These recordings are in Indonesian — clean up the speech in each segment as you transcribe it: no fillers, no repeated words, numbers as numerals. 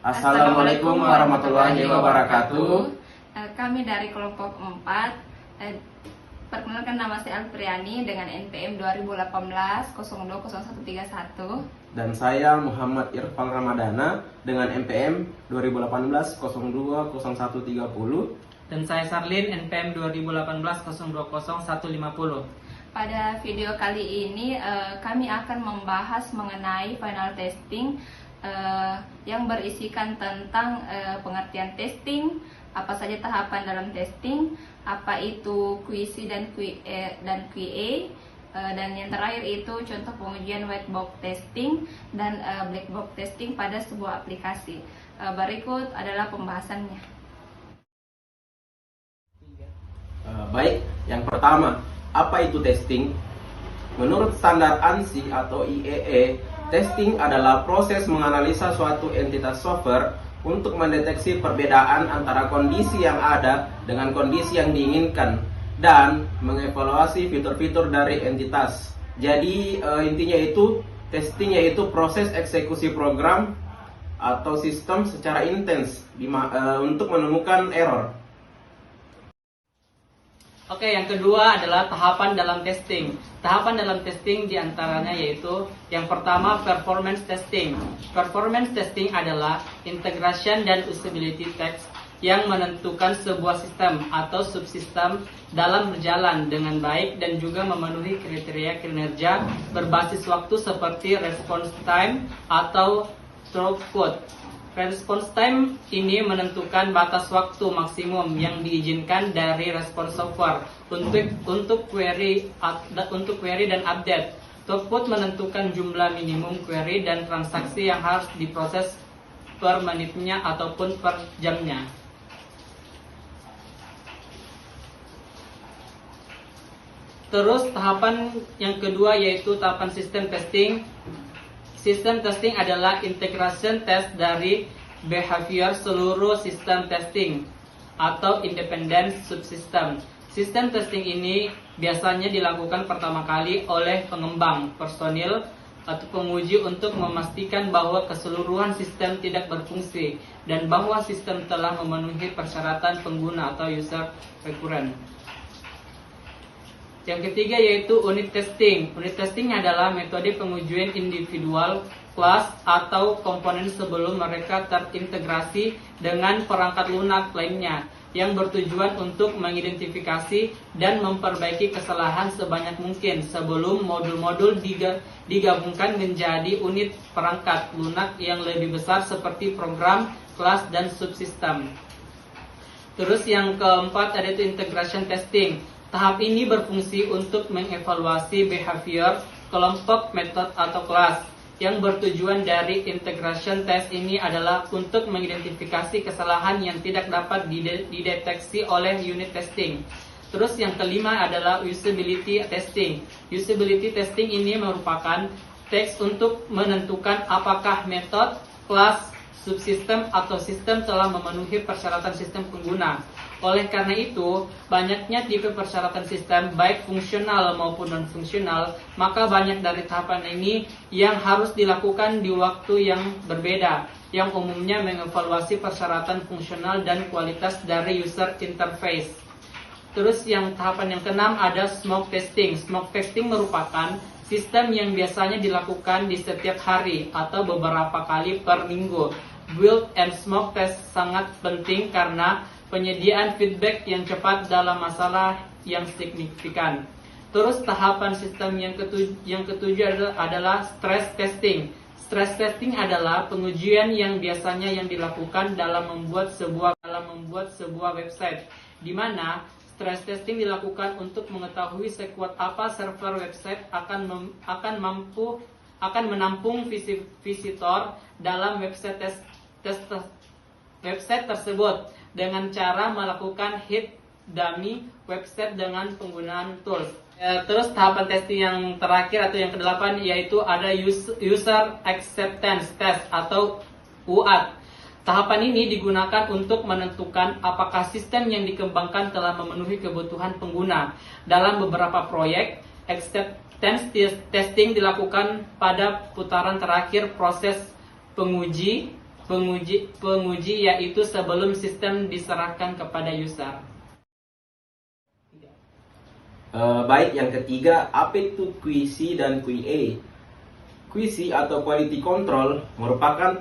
Assalamualaikum warahmatullahi wabarakatuh. Kami dari kelompok 4. Perkenalkan, nama saya Alpriani dengan NPM 2018-020131. Dan saya Muhammad Irfan Ramadana dengan NPM 2018-020130. Dan saya Sarlin, NPM 2018-020150. Pada video kali ini kami akan membahas mengenai final testing yang berisikan tentang pengertian testing, apa saja tahapan dalam testing, apa itu QC dan QA, dan yang terakhir itu contoh pengujian white box testing dan black box testing pada sebuah aplikasi. Berikut adalah pembahasannya. Baik, yang pertama, apa itu testing? Menurut standar ANSI atau IEE, testing adalah proses menganalisa suatu entitas software untuk mendeteksi perbedaan antara kondisi yang ada dengan kondisi yang diinginkan dan mengevaluasi fitur-fitur dari entitas. Jadi intinya itu testing yaitu proses eksekusi program atau sistem secara intens untuk menemukan error. Oke, yang kedua adalah tahapan dalam testing. Tahapan dalam testing diantaranya yaitu yang pertama performance testing. Performance testing adalah integration dan usability test yang menentukan sebuah sistem atau subsistem dalam berjalan dengan baik dan juga memenuhi kriteria kinerja berbasis waktu seperti response time atau throughput. Response time ini menentukan batas waktu maksimum yang diizinkan dari respons software untuk query dan update. Throughput menentukan jumlah minimum query dan transaksi yang harus diproses per menitnya ataupun per jamnya. Terus tahapan yang kedua yaitu tahapan sistem testing. Sistem testing adalah integration test dari behavior seluruh sistem testing atau independent subsystem. Sistem testing ini biasanya dilakukan pertama kali oleh pengembang, personil, atau penguji untuk memastikan bahwa keseluruhan sistem tidak berfungsi dan bahwa sistem telah memenuhi persyaratan pengguna atau user recurrent. Yang ketiga yaitu unit testing. Unit testing adalah metode pengujian individual, kelas, atau komponen sebelum mereka terintegrasi dengan perangkat lunak lainnya yang bertujuan untuk mengidentifikasi dan memperbaiki kesalahan sebanyak mungkin sebelum modul-modul digabungkan menjadi unit perangkat lunak yang lebih besar seperti program, kelas, dan subsistem. Terus yang keempat ada itu integration testing. Tahap ini berfungsi untuk mengevaluasi behavior, kelompok, metode, atau kelas. Yang bertujuan dari integration test ini adalah untuk mengidentifikasi kesalahan yang tidak dapat dideteksi oleh unit testing. Terus yang kelima adalah usability testing. Usability testing ini merupakan tes untuk menentukan apakah metode, kelas, subsistem, atau sistem telah memenuhi persyaratan sistem pengguna. Oleh karena itu, banyaknya tipe persyaratan sistem, baik fungsional maupun non-fungsional, maka banyak dari tahapan ini yang harus dilakukan di waktu yang berbeda, yang umumnya mengevaluasi persyaratan fungsional dan kualitas dari user interface. Terus yang tahapan yang keenam ada smoke testing. Smoke testing merupakan sistem yang biasanya dilakukan di setiap hari atau beberapa kali per minggu. Build and smoke test sangat penting karena penyediaan feedback yang cepat dalam masalah yang signifikan. Terus tahapan sistem yang ketujuh adalah stress testing. Stress testing adalah pengujian yang biasanya yang dilakukan dalam membuat sebuah website, di mana stress testing dilakukan untuk mengetahui sekuat apa server website akan menampung visitor dalam website tersebut dengan cara melakukan hit dummy website dengan penggunaan tools. Terus tahapan testing yang terakhir atau yang kedelapan yaitu ada user acceptance test atau UAT. Tahapan ini digunakan untuk menentukan apakah sistem yang dikembangkan telah memenuhi kebutuhan pengguna. Dalam beberapa proyek, acceptance testing dilakukan pada putaran terakhir proses penguji penguji yaitu sebelum sistem diserahkan kepada user. Baik, yang ketiga, apa itu QC dan QA? QC atau Quality Control merupakan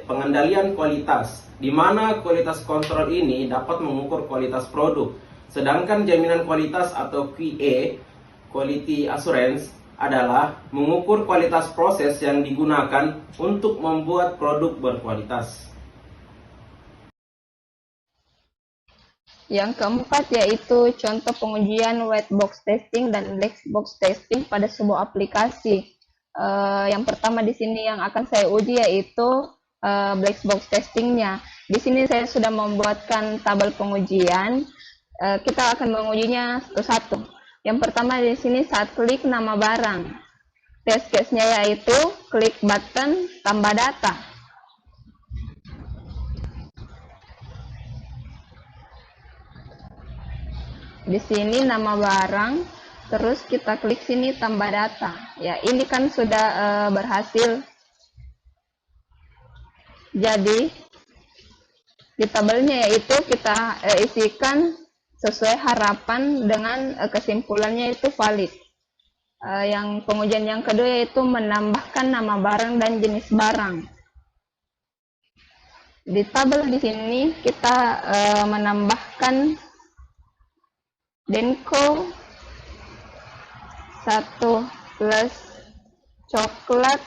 pengendalian kualitas, di mana kualitas kontrol ini dapat mengukur kualitas produk. Sedangkan jaminan kualitas atau QA, Quality Assurance, adalah mengukur kualitas proses yang digunakan untuk membuat produk berkualitas. Yang keempat yaitu contoh pengujian white box testing dan black box testing pada sebuah aplikasi. Yang pertama di sini yang akan saya uji yaitu black box testingnya. Di sini saya sudah membuatkan tabel pengujian. Kita akan mengujinya satu-satu. Yang pertama di sini saat klik nama barang. Test case-nya yaitu klik button tambah data. Di sini nama barang, terus kita klik sini tambah data. Ya, ini kan sudah berhasil. Jadi di tabelnya yaitu kita isikan sesuai harapan dengan kesimpulannya itu valid. Yang pengujian yang kedua yaitu menambahkan nama barang dan jenis barang. Di tabel di sini kita menambahkan Denko 1 plus coklat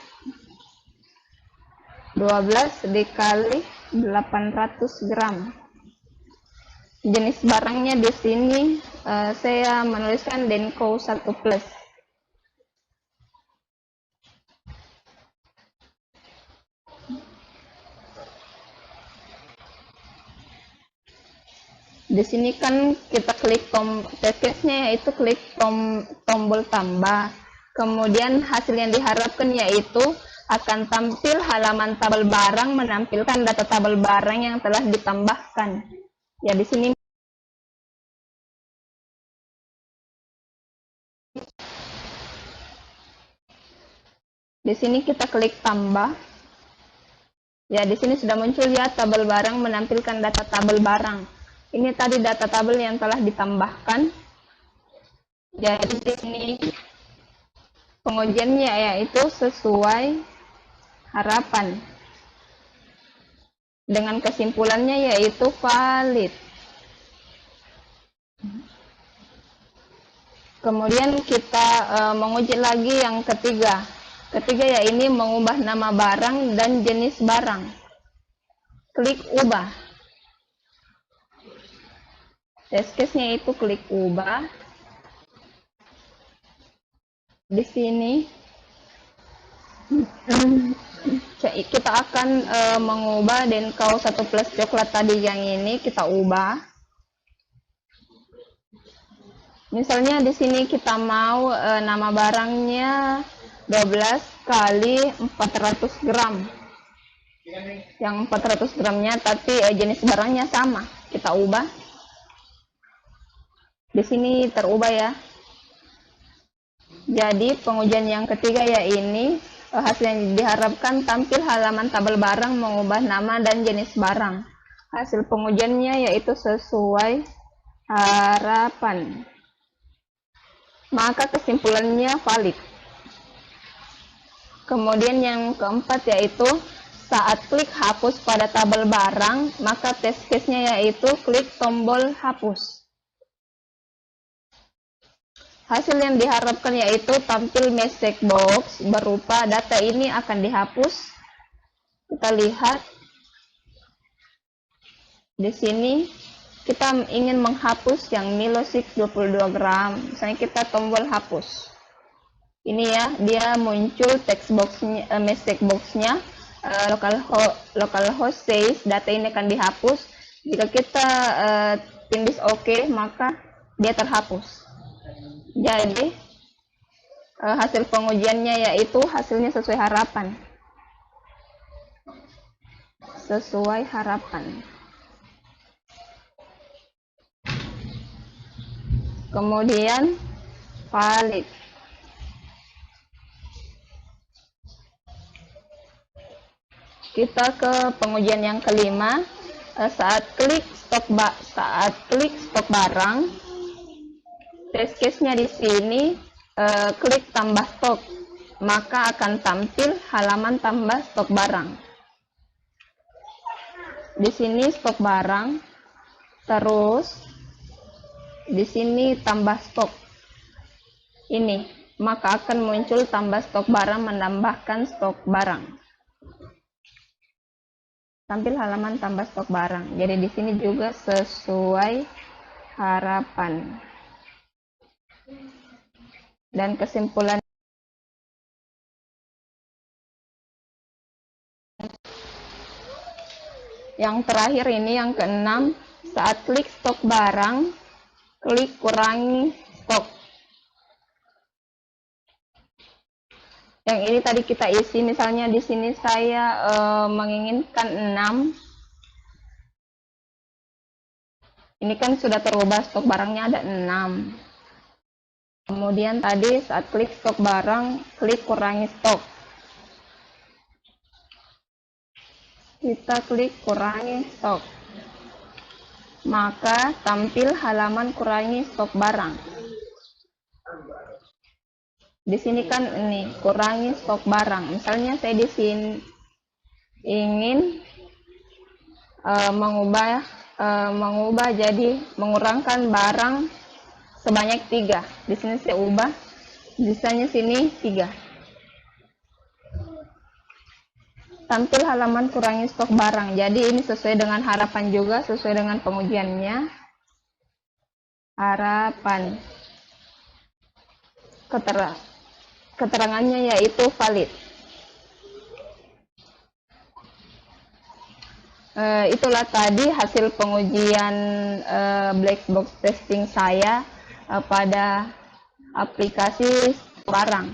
12 dikali 800 gram. Jenis barangnya di sini saya menuliskan Denko 1 plus. Di sini kan kita klik test case-nya yaitu klik tombol tambah. Kemudian hasil yang diharapkan yaitu akan tampil halaman tabel barang menampilkan data tabel barang yang telah ditambahkan. Ya, di sini kita klik tambah. Ya, di sini sudah muncul ya tabel barang menampilkan data tabel barang. Ini tadi data tabel yang telah ditambahkan. Jadi di sini pengujiannya yaitu sesuai harapan. Dengan kesimpulannya yaitu valid. Kemudian kita menguji lagi yang ketiga. Ketiga ya ini mengubah nama barang dan jenis barang. Klik ubah. Test case-nya itu klik ubah. Di sini kita akan mengubah Denko 1 plus coklat tadi yang ini kita ubah. Misalnya di sini kita mau nama barangnya 12 kali 400 gram. Yang 400 gramnya tapi jenis barangnya sama. Kita ubah. Di sini terubah ya. Jadi pengujian yang ketiga ya ini hasil yang diharapkan tampil halaman tabel barang mengubah nama dan jenis barang. Hasil pengujiannya yaitu sesuai harapan. Maka kesimpulannya valid. Kemudian yang keempat yaitu saat klik hapus pada tabel barang, maka test case-nya yaitu klik tombol hapus. Hasil yang diharapkan yaitu tampil message box berupa data ini akan dihapus. Kita lihat di sini kita ingin menghapus yang Milosik 22 gram. Misalnya kita tombol hapus. Ini ya, dia muncul text boxnya, message boxnya. Localhost says data ini akan dihapus. Jika kita tindis OK, maka dia terhapus. Jadi hasil pengujiannya yaitu hasilnya sesuai harapan. Sesuai harapan. Kemudian valid. Kita ke pengujian yang kelima. Saat klik stok barang, test case-nya di sini klik tambah stok, maka akan tampil halaman tambah stok barang. Di sini stok barang, terus di sini tambah stok. Ini, maka akan muncul tambah stok barang menambahkan stok barang. Tampil halaman tambah stok barang. Jadi di sini juga sesuai harapan. Dan kesimpulan yang terakhir ini yang keenam, saat klik stok barang, klik kurangi stok. Yang ini tadi kita isi, misalnya di sini saya menginginkan 6. Ini kan sudah terubah, stok barangnya ada 6. Kemudian tadi saat klik stok barang, klik kurangi stok. Kita klik kurangi stok. Maka tampil halaman kurangi stok barang. Di sini kan ini kurangi stok barang. Misalnya saya di sini ingin mengubah jadi mengurangkan barang sebanyak 3. Di sini saya ubah, misalnya sini 3. Tampil halaman kurangi stok barang. Jadi ini sesuai dengan harapan juga, sesuai dengan pengujiannya. Harapan. Keterangannya yaitu valid. Itulah tadi hasil pengujian black box testing saya pada aplikasi barang.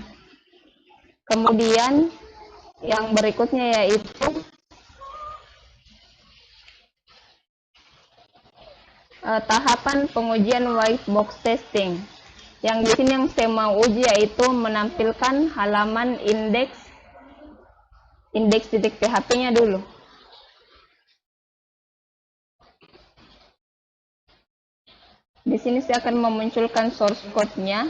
Kemudian yang berikutnya yaitu tahapan pengujian white box testing. Yang di sini yang saya mau uji yaitu menampilkan halaman index.php-nya dulu. Di sini saya akan memunculkan source code-nya.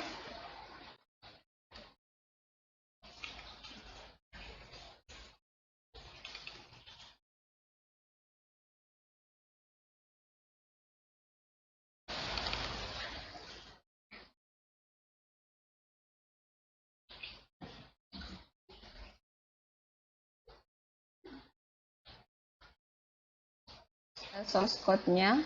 Source code-nya.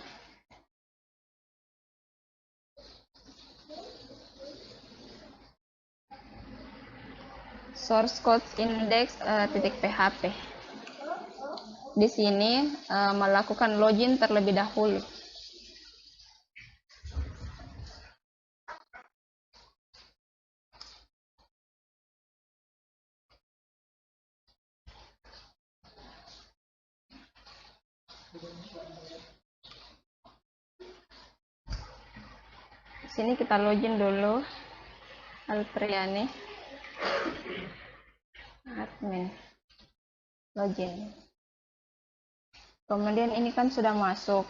Source code index.php. Di sini melakukan login terlebih dahulu. Di sini kita login dulu. Alpriani admin login. Kemudian ini kan sudah masuk.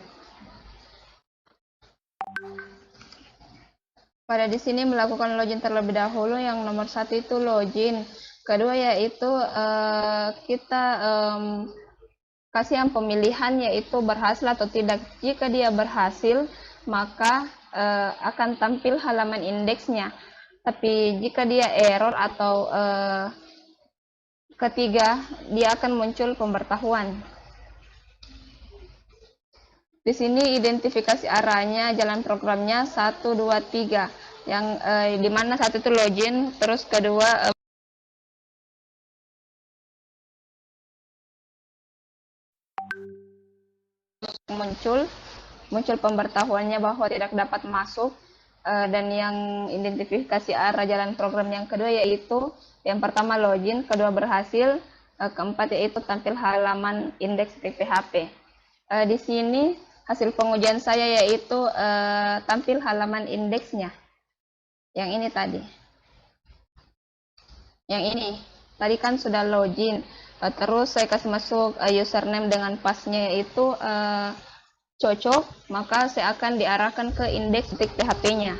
Pada di sini melakukan login terlebih dahulu. Yang nomor 1 itu login. Kedua yaitu kita kasih yang pemilihan yaitu berhasil atau tidak. Jika dia berhasil, maka akan tampil halaman indeksnya. Tapi jika dia error atau ketiga, dia akan muncul pemberitahuan. Di sini identifikasi arahnya, jalan programnya 1, 2, 3. Yang dimana 1 itu login, terus kedua muncul pemberitahuannya bahwa tidak dapat masuk. Dan yang identifikasi arah jalan program yang kedua yaitu yang pertama login, kedua berhasil, keempat yaitu tampil halaman index.php. Di sini hasil pengujian saya yaitu tampil halaman indeksnya. Yang ini tadi. Yang ini tadi kan sudah login. Terus saya kasih masuk username dengan passnya yaitu cocok, maka saya akan diarahkan ke indeks .php-nya.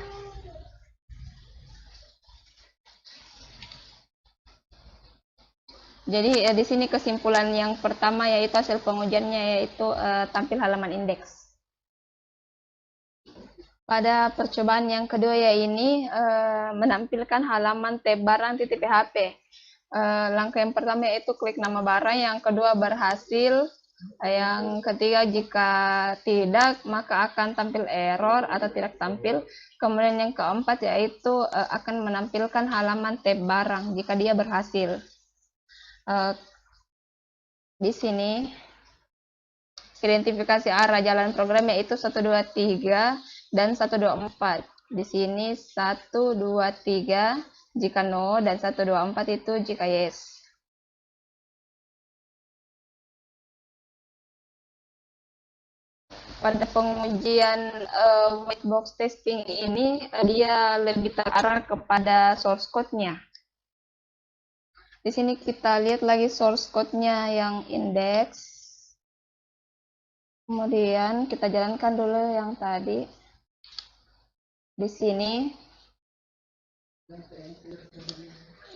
Jadi di sini kesimpulan yang pertama yaitu hasil pengujiannya yaitu tampil halaman indeks. Pada percobaan yang kedua ya ini menampilkan halaman tab barang.php. Langkah yang pertama yaitu klik nama barang, yang kedua berhasil, yang ketiga jika tidak maka akan tampil error atau tidak tampil. Kemudian yang keempat yaitu akan menampilkan halaman tab barang jika dia berhasil. Di sini identifikasi arah jalan program yaitu 123 dan 124. Di sini 123 jika no dan 124 itu jika yes. Pada pengujian white box testing ini dia lebih terarah kepada source code-nya. Di sini kita lihat lagi source code-nya yang indeks. Kemudian kita jalankan dulu yang tadi. Di sini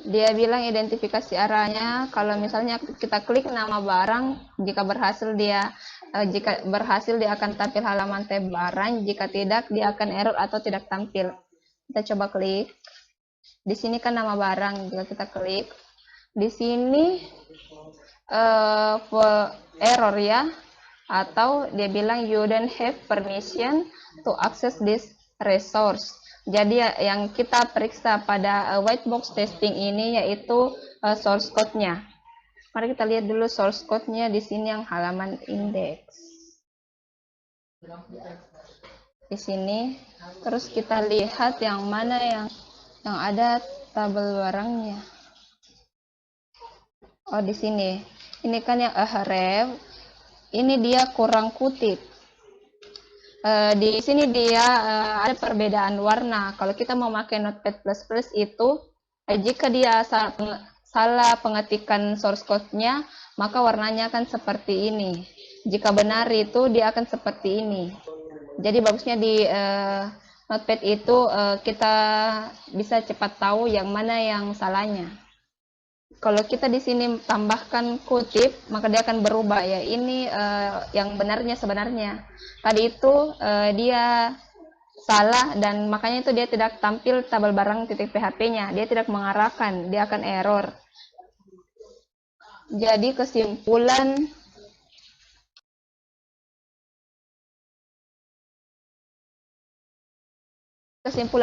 dia bilang identifikasi arahnya, kalau misalnya kita klik nama barang, jika berhasil dia akan tampil halaman tab barang, jika tidak dia akan error atau tidak tampil. Kita coba klik. Di sini kan nama barang, jika kita klik di sini error ya, atau dia bilang you don't have permission to access this resource. Jadi yang kita periksa pada white box testing ini yaitu source code-nya. Mari kita lihat dulu source code-nya di sini yang halaman indeks. Di sini terus kita lihat yang mana yang ada tabel barangnya. Oh, di sini. Ini kan yang ahref. Ini dia kurang kutip. Di sini dia ada perbedaan warna. Kalau kita mau pakai Notepad++ itu, jika dia salah pengetikan source code-nya, maka warnanya akan seperti ini. Jika benar itu dia akan seperti ini. Jadi bagusnya di Notepad itu kita bisa cepat tahu yang mana yang salahnya. Kalau kita di sini tambahkan kutip, maka dia akan berubah ya. Ini yang benarnya sebenarnya. Tadi itu dia salah dan makanya itu dia tidak tampil tabel barang .php-nya. Dia tidak mengarahkan, dia akan error. Jadi kesimpulan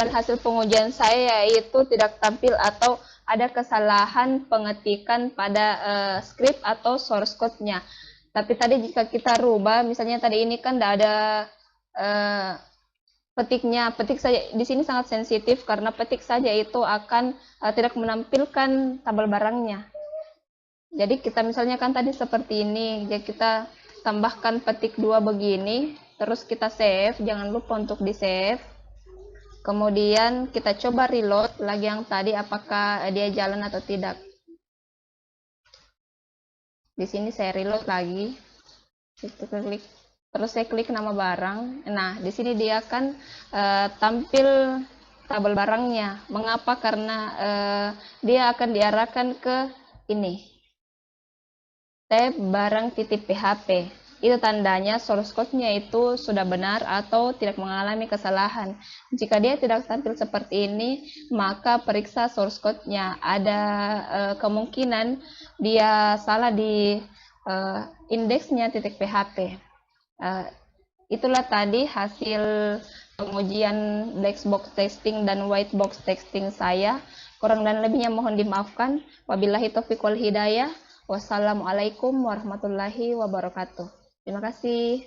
hasil pengujian saya yaitu tidak tampil atau ada kesalahan pengetikan pada script atau source code-nya. Tapi tadi jika kita rubah, misalnya tadi ini kan tidak ada petik saja di sini sangat sensitif karena petik saja itu akan tidak menampilkan tabel barangnya. Jadi kita misalnya kan tadi seperti ini, jadi kita tambahkan petik 2 begini, terus kita save, jangan lupa untuk di save. Kemudian kita coba reload lagi yang tadi apakah dia jalan atau tidak. Di sini saya reload lagi. Terus saya klik nama barang. Nah, di sini dia akan tampil tabel barangnya. Mengapa? Karena dia akan diarahkan ke ini. Tab barang.php. Itu tandanya source code-nya itu sudah benar atau tidak mengalami kesalahan. Jika dia tidak tampil seperti ini, maka periksa source code-nya. Ada kemungkinan dia salah di indeksnya .php. Itulah tadi hasil pengujian black box testing dan white box testing saya. Kurang dan lebihnya mohon dimaafkan. Wabillahi taufiq wal hidayah. Wassalamualaikum warahmatullahi wabarakatuh. Terima kasih.